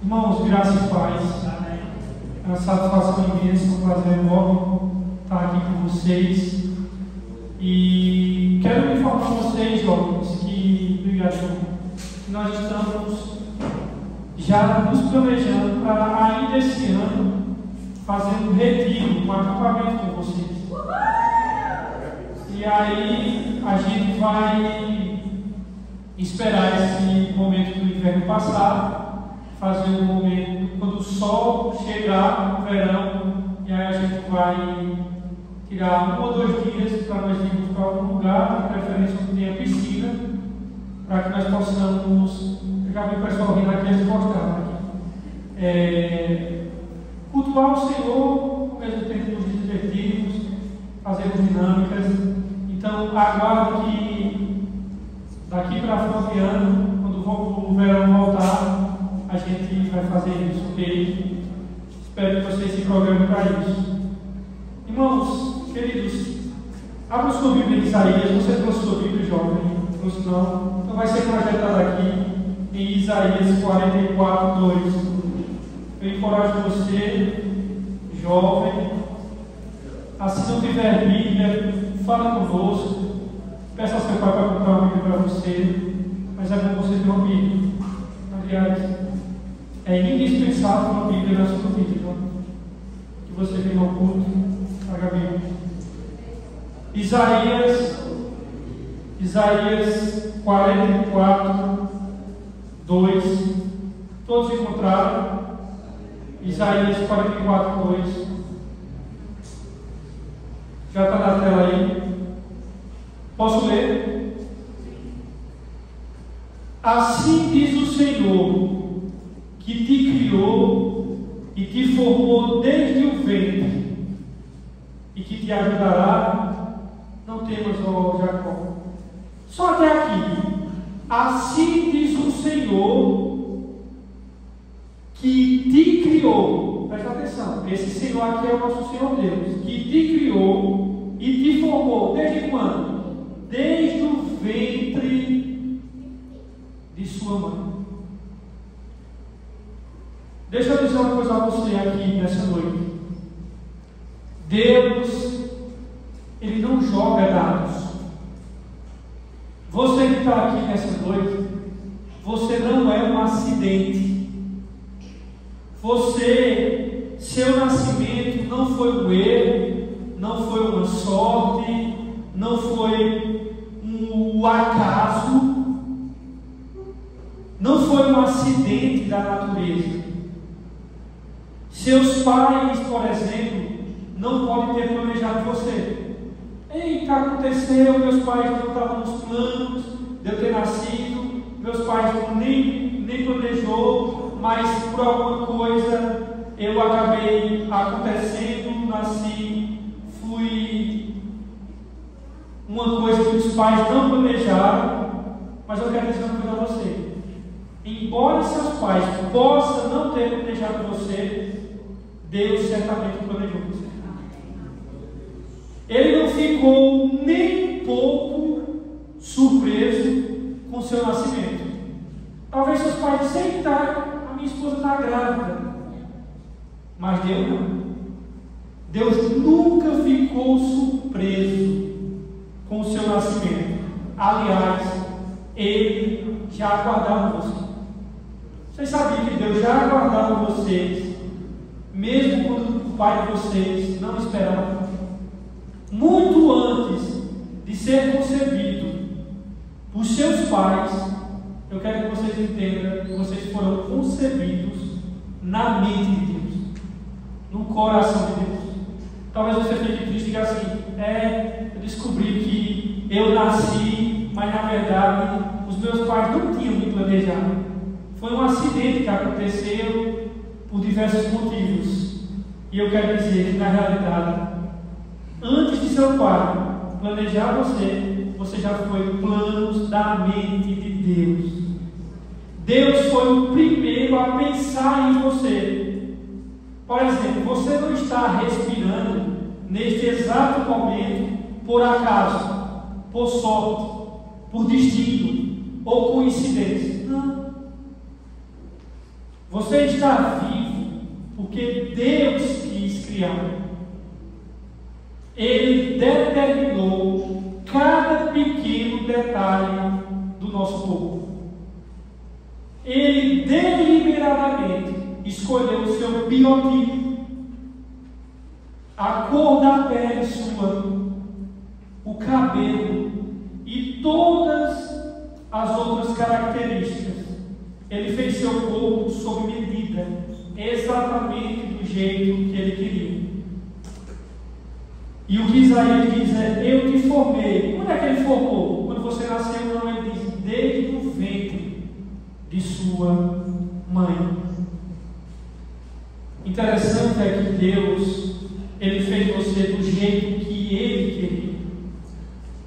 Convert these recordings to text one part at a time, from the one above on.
Irmãos, graças e paz. É uma satisfação imensa, um prazer enorme estar aqui com vocês. E quero informar vocês, jovens, que nós estamos já nos planejando para ainda esse ano fazer um retiro, um acampamento com vocês. E aí a gente vai esperar esse momento do inverno passar, fazer um momento quando o sol chegar no verão, e aí a gente vai tirar 1 ou 2 dias para nós irmos para algum lugar, de preferência onde tenha piscina, para que nós possamos, eu já vi o pessoal rindo aqui antes de mostrar, cultuar o Senhor, ao mesmo tempo nos divertirmos, fazermos dinâmicas. Então aguardo que daqui para final de ano, quando o verão voltar, a gente vai fazer isso, ok? Espero que vocês se programem para isso. Irmãos, queridos, abra sua Bíblia em Isaías. Você trouxe sua Bíblia, jovem? Trouxe não? Então vai ser projetado aqui em Isaías 44, 2. Eu encorajo você, jovem, se não tiver Bíblia, fala conosco, peça ao seu pai para comprar uma Bíblia para você, mas é bom você ter uma Bíblia. Aliás, é indispensável uma Bíblia na sua vida, então, que você venha ao culto, traga a Bíblia. Isaías 44, 2. Todos encontraram? Isaías 44, 2. Já está na tela aí? Posso ler? Assim diz o Senhor, que te criou e te formou desde o ventre, e que te ajudará. Não temas, ó Jacó. Só até aqui. Assim diz o Senhor, que te criou. Presta atenção, esse Senhor aqui é o nosso Senhor Deus, que te criou e te formou desde quando? Desde o ventre de sua mãe. Deixa eu dizer uma coisa a você aqui nessa noite. Deus, Ele não joga dados. Você que está aqui nessa noite, você não é um acidente. Seu nascimento não foi um erro, não foi uma sorte, não foi um acaso, não foi um acidente da natureza. Seus pais, por exemplo, não podem ter planejado você. Eita, aconteceu, meus pais não estavam nos planos de eu ter nascido, meus pais nem planejou, mas por alguma coisa eu acabei acontecendo, nasci, fui uma coisa que os pais não planejaram. Mas eu quero dizer uma coisa a você: embora seus pais possam não ter planejado você, Deus certamente planejou você. Ele não ficou nem pouco surpreso com seu nascimento. Talvez seus pais disseram: a minha esposa está grávida. Mas Deus não. Deus nunca ficou surpreso com o seu nascimento. Aliás, Ele já aguardava você. Vocês sabiam que Deus já aguardava vocês, mesmo quando o pai de vocês não esperava? Muito antes de ser concebido por seus pais, eu quero que vocês entendam que vocês foram concebidos na mente de Deus, no coração de Deus. Talvez você fique triste e diga assim: eu descobri que eu nasci, mas na verdade os meus pais não tinham me planejado. Foi um acidente que aconteceu por diversos motivos. E eu quero dizer que na realidade, antes de seu pai planejar você já foi planos da mente de Deus. Deus foi o primeiro a pensar em você. Por exemplo, você não está respirando neste exato momento por acaso, por sorte, por destino ou coincidência. Não. Você está vivo porque Deus quis criar. Ele determinou cada pequeno detalhe do nosso corpo. Ele deliberadamente escolheu o seu biotipo, a cor da pele sua, o cabelo e todas as outras características. Ele fez seu corpo sob medida, exatamente do jeito que ele queria. E o que Isaías diz é: eu te formei. Quando é que ele formou? Quando você nasceu? Não, ele diz: desde o ventre de sua mãe. Interessante é que Deus, ele fez você do jeito que ele queria.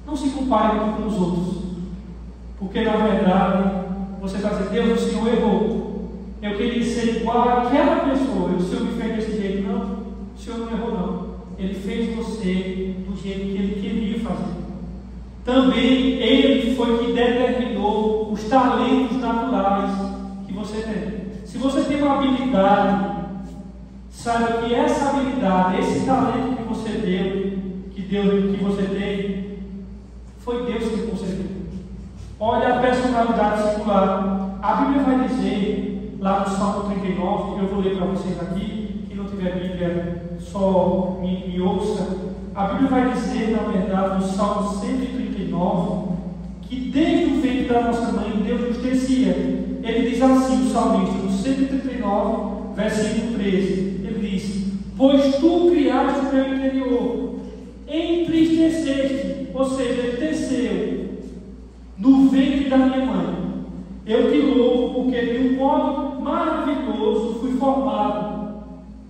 Não se compare com os outros, porque na verdade você está dizendo: Deus, o Senhor errou. Eu queria ser igual àquela pessoa. O Senhor me fez desse jeito. Não, o Senhor não errou, não. Ele fez você do jeito que ele queria fazer. Também ele foi que determinou os talentos naturais que você tem. Se você tem uma habilidade, saiba que essa habilidade, esse talento que você deu, que você tem, foi Deus que concedeu. Olha a personalidade singular. A Bíblia vai dizer, lá no Salmo 39, que eu vou ler para vocês aqui, quem não tiver Bíblia, só me ouça. A Bíblia vai dizer, na verdade, no Salmo 139, que desde o ventre da nossa mãe, Deus nos tecia. Ele diz assim, o salmista, no 139, versículo 13, ele diz: pois tu criaste o meu interior, entristeceste, ou seja, ele teceu no ventre da minha mãe. Eu te louvo, porque de um modo maravilhoso fui formado.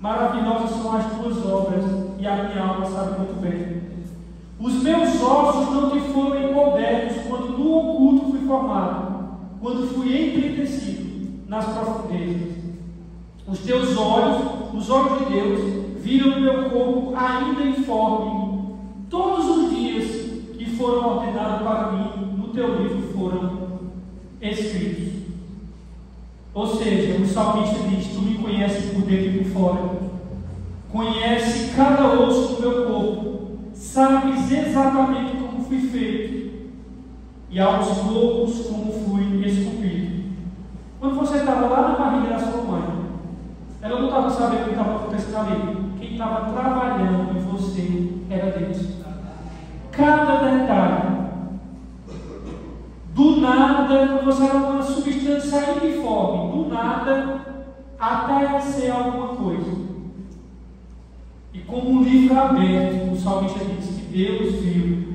Maravilhosas são as tuas obras, e a minha alma sabe muito bem. Os meus ossos não te foram encobertos quando no oculto fui formado, quando fui entretecido nas profundezas. Os teus olhos, os olhos de Deus, viram o meu corpo ainda informe. Todos os dias que foram ordenados para mim, no teu livro foram escritos. Ou seja, o salmista diz: tu me conheces por dentro e por fora, conhece cada osso do meu corpo, sabes exatamente como fui feito, e aos poucos como fui esculpido. Quando você estava lá na barriga da sua mãe, ela não estava sabendo o que estava acontecendo ali. Quem estava trabalhando em você era Deus. Cada detalhe. Do nada, quando você era uma substância uniforme, do nada até ser alguma coisa. E como um livro aberto, o salmista diz que Deus viu.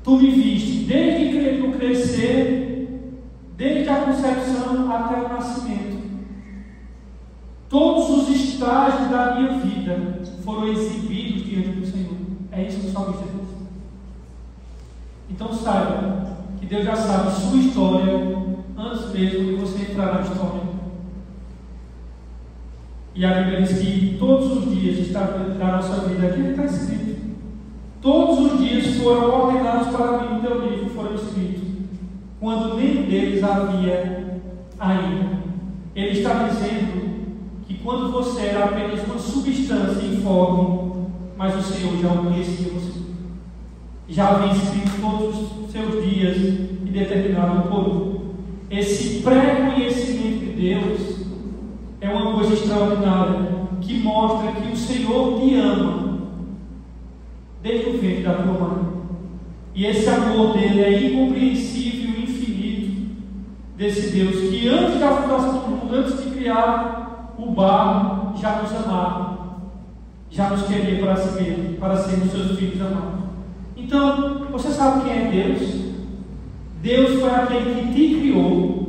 Tu me viste desde o crescer, desde a concepção até o nascimento. Todos os estágios da minha vida foram exibidos diante do Senhor. É isso que o salmista diz. Então saiba que Deus já sabe sua história antes mesmo de você entrar na história. E a Bíblia diz que todos os dias da nossa vida, aqui está escrito, todos os dias foram ordenados para mim no teu livro, foram escritos, quando nem deles havia ainda. Ele está dizendo que quando você era apenas uma substância informe, mas o Senhor já o conhecia você. Já havia escrito todos os seus dias e determinado por um. Esse pré-conhecimento de Deus é uma coisa extraordinária, que mostra que o Senhor te ama desde o ventre da tua mãe. E esse amor dele é incompreensível e infinito, desse Deus que antes da fundação do mundo, antes de criar o barro, já nos amava, já nos queria para si mesmo, para sermos seus filhos amados. Então, você sabe quem é Deus? Deus foi aquele que te criou.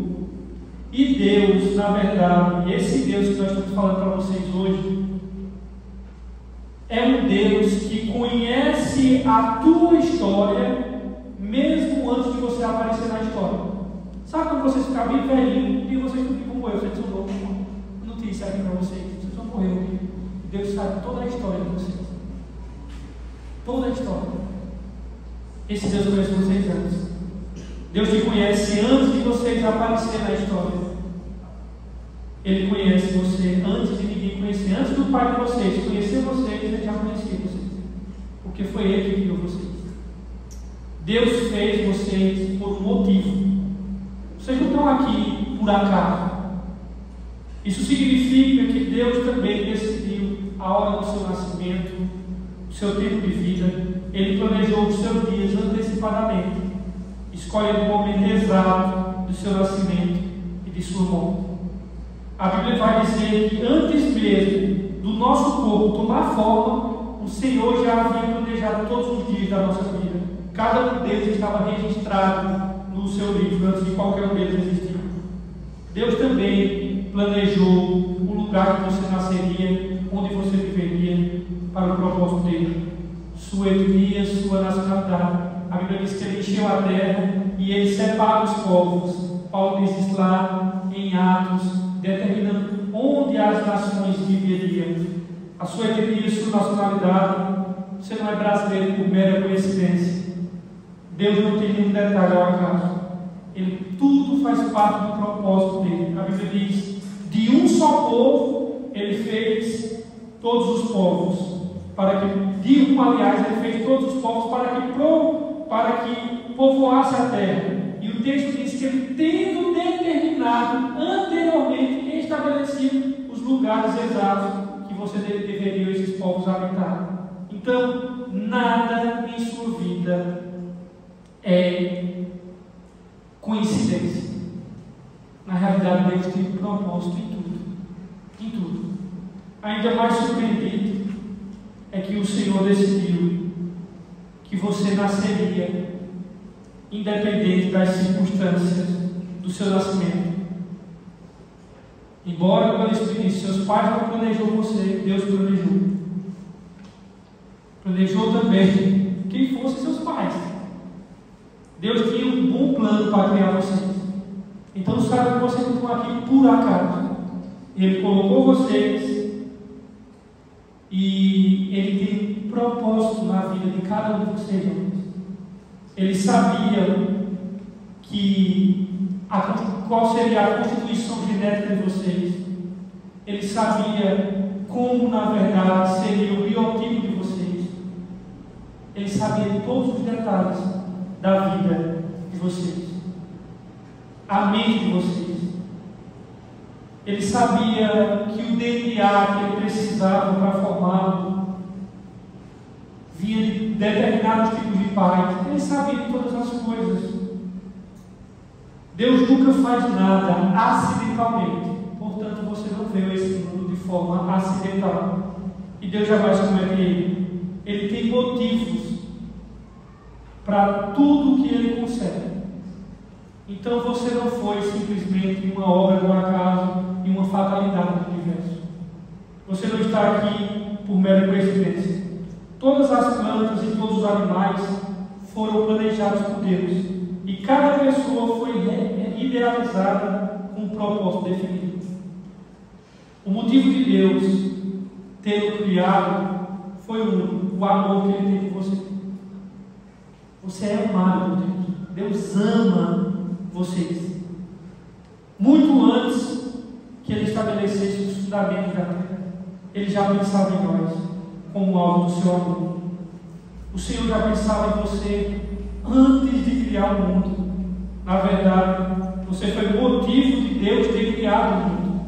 E Deus, na verdade, esse Deus que nós estamos falando para vocês hoje, é um Deus que conhece a tua história, mesmo antes de você aparecer na história. Sabe quando você ficar bem velhinho, e vocês não ficam como eu, vocês são loucos, notícia aqui para vocês, vocês vão morrer. Deus sabe toda a história de vocês. Toda a história. Esse Deus conhece vocês antes. Deus te conhece antes de vocês aparecerem na história. Ele conhece você antes de ninguém conhecer. Antes do pai de vocês conhecer vocês, ele já conhecia vocês. Porque foi ele que criou vocês. Deus fez vocês por um motivo. Vocês não estão aqui por acaso. Isso significa que Deus também decidiu a hora do seu nascimento, o seu tempo de vida. Ele planejou os seus dias antecipadamente, escolhendo o momento exato do seu nascimento e de sua morte. A Bíblia vai dizer que antes mesmo do nosso corpo tomar forma, o Senhor já havia planejado todos os dias da nossa vida. Cada um deles estava registrado no seu livro, antes de qualquer um deles existir. Deus também planejou o lugar que você nasceria, onde você viveria, para o propósito dele. Sua etnia, sua nacionalidade. A Bíblia diz que ele encheu a terra e ele separa os povos. Paulo diz isso lá em Atos, determinando onde as nações viveriam. A sua etnia, sua nacionalidade. Você não é brasileiro por mera coincidência. Deus não tem nenhum detalhe ao acaso. Ele tudo faz parte do propósito dele. A Bíblia diz: de um só povo ele fez todos os povos. Aliás, ele fez todos os povos para que povoasse a terra. E o texto diz que ele, tendo determinado anteriormente, estabelecido os lugares exatos que você deveriam esses povos habitar. Então, nada em sua vida é coincidência. Na realidade, Deus tem um propósito em tudo. Em tudo. Ainda mais surpreendido é que o Senhor decidiu que você nasceria independente das circunstâncias do seu nascimento. Embora, como eu disse, seus pais não planejou você, Deus planejou. Planejou também quem fossem seus pais. Deus tinha um bom plano para criar vocês. Então, sabe que vocês não estão aqui por acaso. Ele colocou vocês e Ele tem um propósito na vida de cada um de vocês. Ele sabia qual seria a constituição genética de vocês. Ele sabia como, na verdade, seria o biotipo de vocês. Ele sabia de todos os detalhes da vida de vocês, a mente de vocês. Ele sabia que o DNA que ele precisava para formá-lo vinha de determinados tipos de pais. Ele sabia de todas as coisas. Deus nunca faz nada acidentalmente. Portanto, você não veio a esse mundo de forma acidental. E Deus jamais comete ele. Ele tem motivos para tudo que ele concede. Então você não foi simplesmente uma obra do acaso e uma fatalidade do universo. Você não está aqui por mera coincidência. Todas as plantas e todos os animais foram planejados por Deus. E cada pessoa foi idealizada com um propósito definido. O motivo de Deus ter o criado foi o amor que Ele tem por você. Você é amado por Deus. Deus ama vocês. Muito antes que Ele estabelecesse os fundamentos da terra, Ele já pensava em nós como alvo do seu amor. O Senhor já pensava em você antes de criar o mundo. Na verdade, você foi o motivo de Deus ter criado o mundo.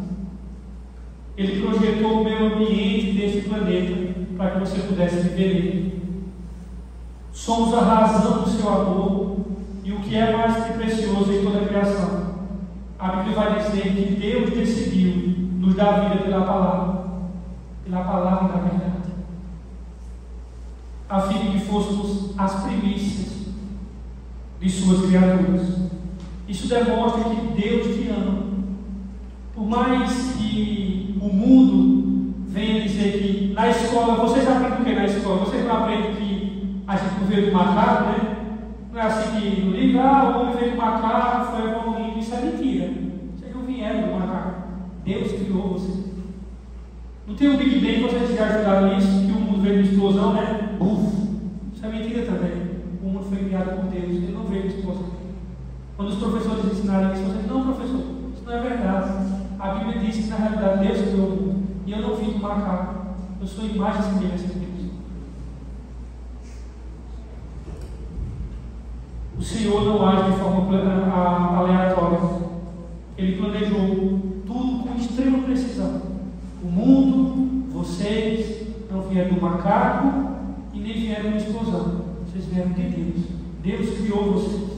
Ele projetou o meio ambiente deste planeta para que você pudesse viver nele. Somos a razão do seu amor e o que é mais que precioso em toda a criação. A Bíblia vai dizer que Deus decidiu nos dar vida pela palavra da verdade, a fim de que fôssemos as primícias de suas criaturas. Isso demonstra que Deus te ama. Por mais que o mundo venha dizer que na escola, vocês aprendem o que na escola? Vocês não aprendem que a gente não veio do macaco, né? Não é assim que no livro, o homem veio do macaco, foi evoluindo. Isso é mentira. Vocês não vieram do macaco. Deus criou vocês. Não tem um Big Bang, vocês já ajudaram nisso, que o mundo veio de explosão, né? Isso é mentira também. O mundo foi criado por Deus, ele não veio de explosão. Quando os professores ensinarem isso, vocês, não, professor, isso não é verdade. A Bíblia diz que na realidade Deus criou o mundo. E eu não vim do macaco. Eu sou imagem e semelhança de Deus. O Senhor não age de forma aleatória. Ele planejou tudo com extrema precisão. O mundo, vocês, não vieram do macaco e nem vieram de uma explosão. Vocês vieram de Deus. Deus criou vocês.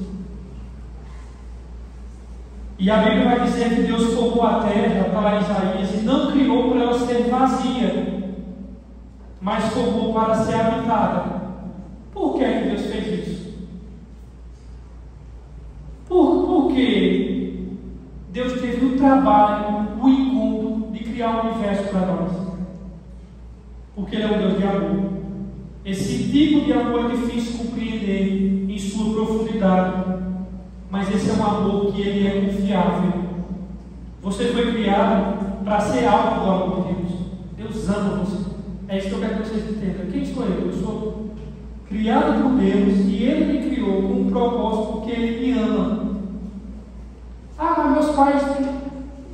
E a Bíblia vai dizer que Deus formou a terra, para Isaías, e não criou para ela ser vazia, mas formou para ser habitada. Por que Deus fez isso? Porque Deus teve o trabalho, o incômodo de criar o universo para nós. Porque Ele é um Deus de amor. Esse tipo de amor é difícil compreender em sua profundidade. Mas esse é um amor que ele é confiável. Você foi criado para ser alvo do amor de Deus. Deus ama você. É isso que eu quero que vocês entendam. Quem sou eu? Eu sou criado por Deus e Ele me criou com um propósito porque Ele me ama. Ah, mas meus pais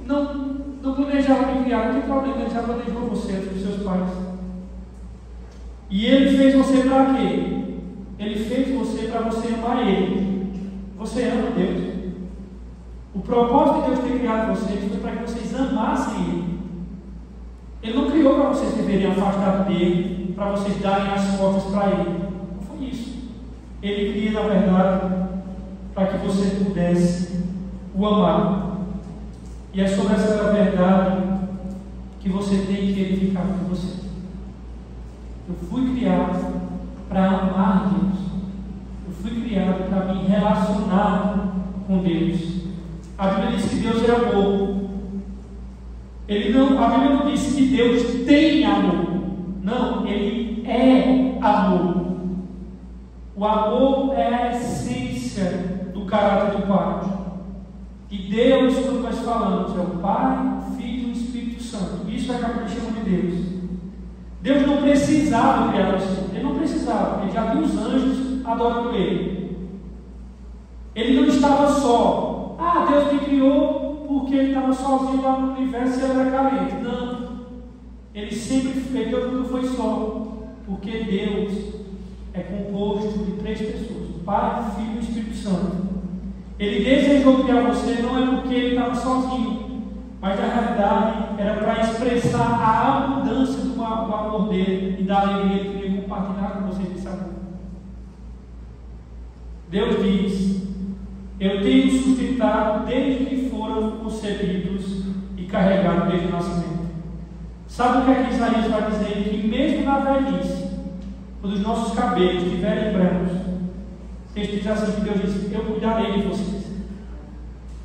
não planejaram me criar. Não tem problema, Ele já planejou você antes dos seus pais. E Ele fez você para quê? Ele fez você para você amar Ele. Você ama Deus. O propósito de Deus ter criado vocês foi para que vocês amassem Ele. Ele não criou para vocês viverem afastados dele, para vocês darem as costas para Ele. Não foi isso. Ele cria, na verdade, para que você pudesse o amar. E é sobre essa verdade que você tem que edificar com você. Eu fui criado para amar Deus. Eu fui criado para me relacionar com Deus. A Bíblia diz que Deus é amor. A Bíblia não diz que Deus tem amor. Não, Ele é amor. O amor é a essência do caráter do Pai. E Deus, quando nós falamos, é o Pai, o Filho e o Espírito Santo. Isso é o que a Bíblia chama de Deus. Deus não precisava criar você. Ele não precisava. Ele já viu os anjos adorando Ele. Ele não estava só. Ah, Deus me criou porque Ele estava sozinho lá no universo e Ele era carente. Não. Ele sempre fez. Deus nunca foi só. Porque Deus é composto de 3 pessoas: o Pai, o Filho e o Espírito Santo. Ele desejou criar você não é porque Ele estava sozinho, mas na realidade era para expressar a abundância do amor dele e da alegria que ele queria compartilhar com vocês nesse amor. Deus diz: eu tenho sustentado desde que foram concebidos e carregados desde o nascimento. Sabe o que é que Isaías vai dizer? Que mesmo na velhice, quando os nossos cabelos estiverem brancos, o texto diz assim, que Deus diz: eu cuidarei de vocês.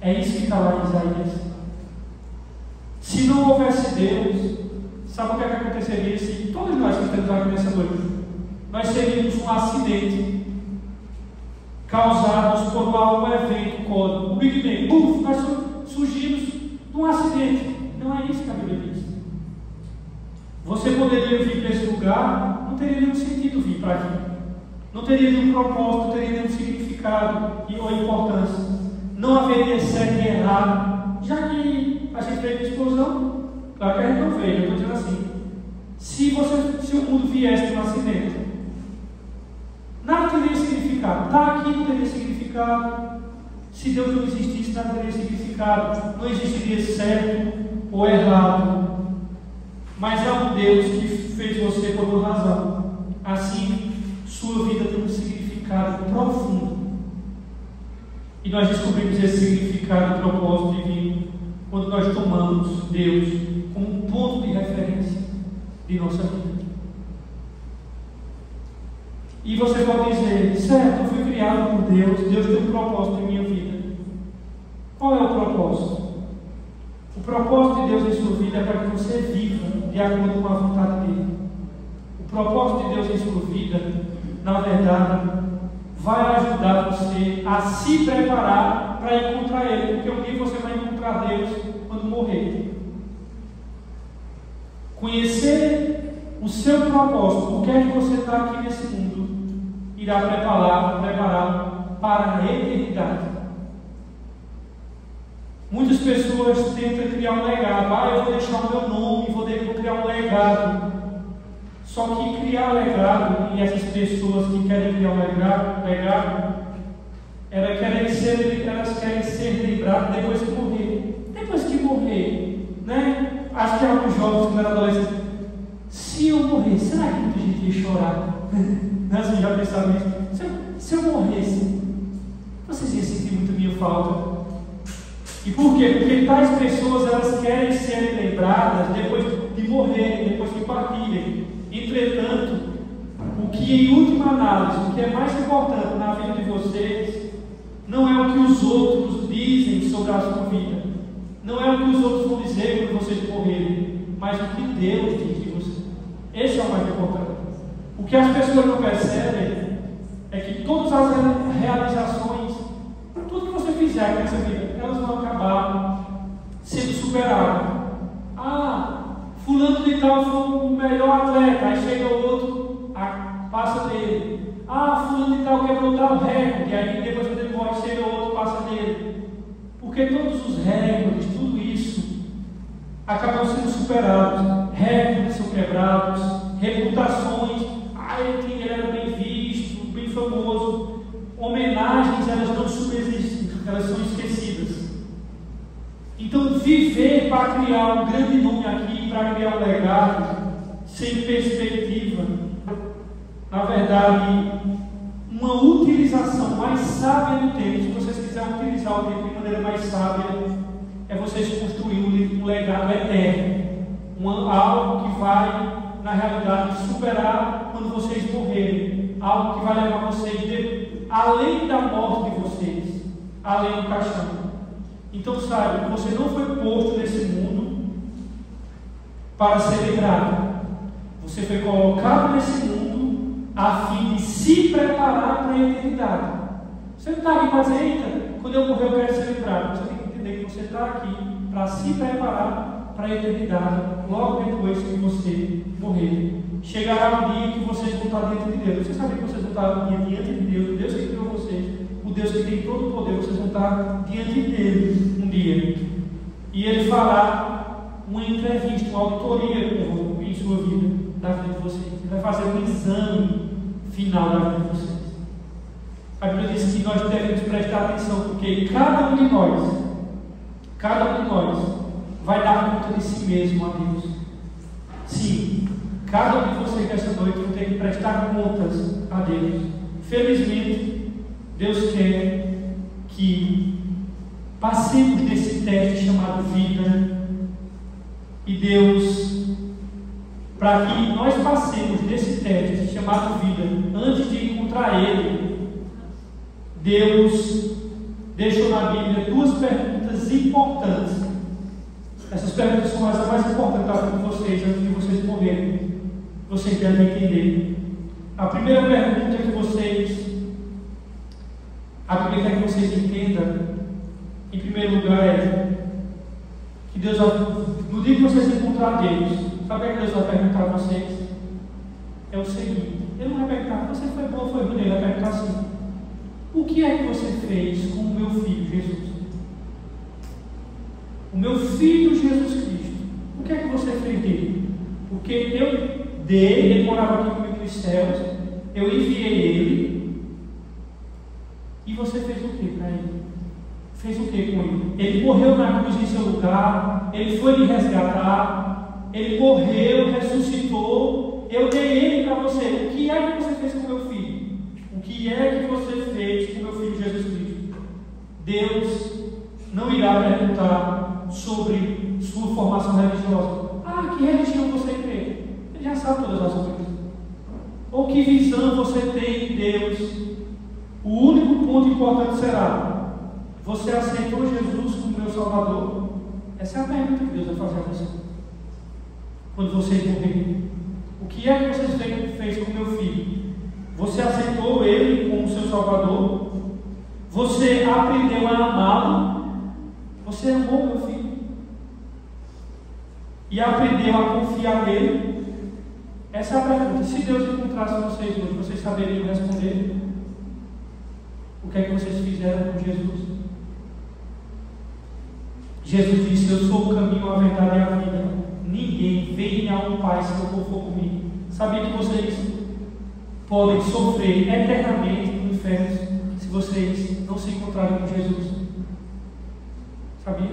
É isso que está lá em Isaías. Se não houvesse Deus, sabe o que é que aconteceria se todos nós que estamos aqui nessa noite, nós seríamos um acidente causados por algum evento cósmico. O Big Bang, nós surgimos de um acidente. Não é isso que a Bíblia diz. Você poderia vir para esse lugar, não teria nenhum sentido vir para aqui. Não teria nenhum propósito, não teria nenhum significado ou importância. Não haveria certo e errado. Já que a gente veio de explosão, claro que a gente não veio, eu estou dizendo assim. Se o mundo viesse de um acidente, nada teria significado. Estar aqui não teria significado. Se Deus não existisse, nada teria significado. Não existiria certo ou errado. Mas há um Deus que fez você por uma razão. Assim, sua vida tem um significado profundo. E nós descobrimos esse significado e propósito divino quando nós tomamos Deus como um ponto de referência de nossa vida. E você pode dizer: certo, eu fui criado por Deus, Deus tem um propósito em minha vida. Qual é o propósito? O propósito de Deus em sua vida é para que você viva de acordo com a vontade dele. O propósito de Deus em sua vida, na verdade, vai ajudar você a se preparar para encontrar Ele, porque um dia você vai encontrar Deus quando morrer. Conhecer o seu propósito, o que é que você está aqui nesse mundo, irá preparar para a eternidade. Muitas pessoas tentam criar um legado. Eu vou deixar o meu nome, vou criar um legado. Só que criar legado, e essas pessoas que querem criar um legado, elas querem ser lembradas depois que morrer. Depois que morrer, né? Acho que alguns jovens que eram adolescentes, se eu morrer, será que muita gente ia chorar? Vocês já pensaram nisso? Se eu morresse, vocês iam sentir muito minha falta. E por quê? Porque tais pessoas, elas querem ser lembradas depois de morrerem, depois de partirem. Entretanto, o que em última análise, o que é mais importante na vida de vocês, não é o que os outros dizem sobre a sua vida, não é o que os outros vão dizer quando vocês morrerem, mas o que Deus diz de você. Esse é o mais importante. O que as pessoas não percebem é que todas as realizações, tudo que você fizer nessa vida, elas vão acabar sendo superadas. Fulano de tal foi o melhor atleta, aí chega o outro, passa dele. Fulano de tal quebrou tal recorde, aí depois que ele morre, chega o outro, passa dele. Porque todos os recordes, tudo isso, acabam sendo superados. Recordes são quebrados, reputações, ele era bem visto, bem famoso. Homenagens, elas não subsistem, elas são esquecidas. Então, viver para criar um grande nome aqui, para criar um legado, sem perspectiva, na verdade, uma utilização mais sábia do tempo, se vocês quiserem utilizar o tempo de maneira mais sábia, é vocês construírem um legado eterno, algo que vai, na realidade, superar quando vocês morrerem, algo que vai levar vocês além da morte de vocês, além do caixão. Então saiba que você não foi posto nesse mundo para ser lembrado. Você foi colocado nesse mundo a fim de se preparar para a eternidade. Você não está aqui para dizer, eita, quando eu morrer eu quero ser lembrado. Você tem que entender que você está aqui para se preparar para a eternidade, logo depois que você morrer. Chegará um dia que vocês vão estar diante de Deus. Vocês sabem que vocês vão estar diante de Deus, o Deus que criou vocês, o Deus que tem todo o poder, vocês vão estar diante dele um dia. E ele fará uma entrevista, uma auditoria em sua vida, da vida de vocês. Ele vai fazer um exame final da vida de vocês. A Bíblia diz que nós devemos prestar atenção, porque cada um de nós vai dar conta de si mesmo a Deus. Sim, cada um de vocês nessa noite vai ter que prestar contas a Deus. Felizmente, Deus quer que passemos desse teste chamado vida. E Deus, para que nós passemos desse teste chamado vida, antes de encontrar Ele, Deus deixou na Bíblia duas perguntas importantes. Essas perguntas são as mais importantes da vida de vocês, antes de vocês morrerem. Vocês devem entender. A primeira pergunta que a Bíblia quer que vocês entendam, em primeiro lugar, é que Deus, no dia que vocês encontrar Deus, sabe o que Deus vai perguntar a vocês? É o seguinte: Ele não vai perguntar, você foi bom ou foi ruim? Ele vai perguntar assim: o que é que você fez com o meu filho Jesus? O meu filho Jesus Cristo, o que é que você fez dele? Porque eu dei, ele morava aqui comigo nos céus, eu enviei ele, e você fez o que para ele? Fez o que com ele? Ele morreu na cruz em seu lugar, ele foi lhe resgatar, ele morreu, ressuscitou, eu dei ele para você. O que é que você fez com o meu filho? O que é que você fez com o meu filho Jesus Cristo? Deus não irá perguntar sobre sua formação religiosa. Que religião você crê? Ele já sabe todas as coisas. Ou que visão você tem de Deus? O único ponto importante será: você aceitou Jesus como meu Salvador? Essa é a pergunta que Deus vai fazer a você. Quando vocês morrerem, o que é que você fez com meu filho? Você aceitou ele como seu Salvador? Você aprendeu a amá-lo? Você amou meu filho? E aprendeu a confiar nele? Essa é a pergunta. Se Deus encontrasse vocês hoje, vocês saberiam responder? O que é que vocês fizeram com Jesus? Jesus disse: eu sou o caminho, a verdade e a vida. Ninguém vem ao Pai se não for comigo. Sabia que vocês podem sofrer eternamente no inferno se vocês não se encontrarem com Jesus? Sabia?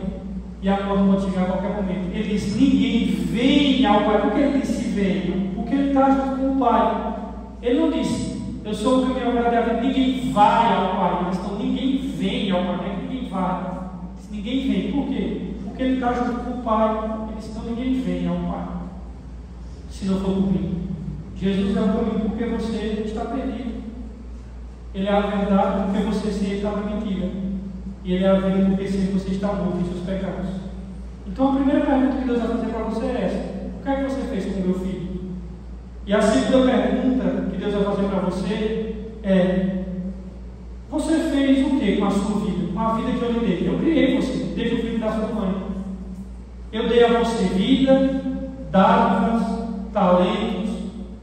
E a morte pode chegar a qualquer momento. Ele disse: ninguém vem ao Pai. Por que ele disse venha? Porque ele está junto com o Pai. Ele não disse: eu sou o caminho, a verdade e a vida. Ninguém vai ao Pai. Ele disse: não, ninguém vem ao Pai. Não é que ninguém vai. Ninguém vem. Por quê? Porque ele está junto com o Pai. Ele disse: não, ninguém vem ao Pai se não for comigo. Jesus é o caminho porque você está perdido. Ele é a verdade porque você se está na mentira. E ele é a vida porque se você está morto em seus pecados. Então a primeira pergunta que Deus vai fazer para você é essa: o que é que você fez com o meu filho? E a segunda pergunta que Deus vai fazer para você é: você fez o que com a sua vida? Com a vida que eu lhe dei? Eu criei você, desde o filho da sua mãe. Eu dei a você vida, dádivas, talentos,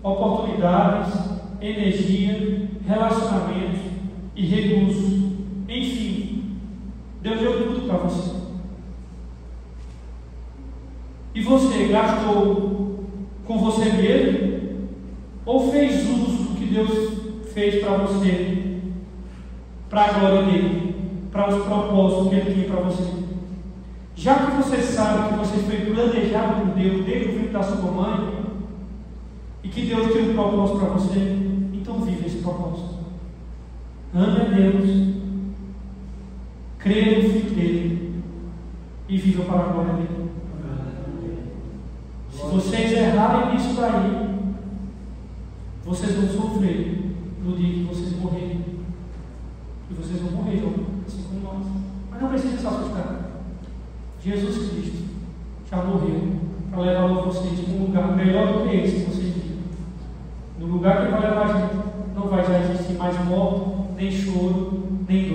oportunidades, energia, relacionamentos e recursos. Enfim, Deus deu tudo para você. E você gastou com você mesmo? Ou fez uso do que Deus fez para você, para a glória dele, para os propósitos que ele tinha para você? Já que você sabe que você foi planejado por Deus desde o ventre da sua mãe, e que Deus tem um propósito para você, então viva esse propósito. Ame a Deus, creia no Filho dele e viva para a glória dele. Se vocês errarem nisso daí, vocês vão sofrer no dia que vocês morrerem. E vocês vão morrer, assim como nós. Mas não precisa se assustar. Jesus Cristo já morreu para levar vocês para um lugar melhor do que esse que vocês vivem. No lugar que vai levar a gente, não vai já existir mais morte, nem choro, nem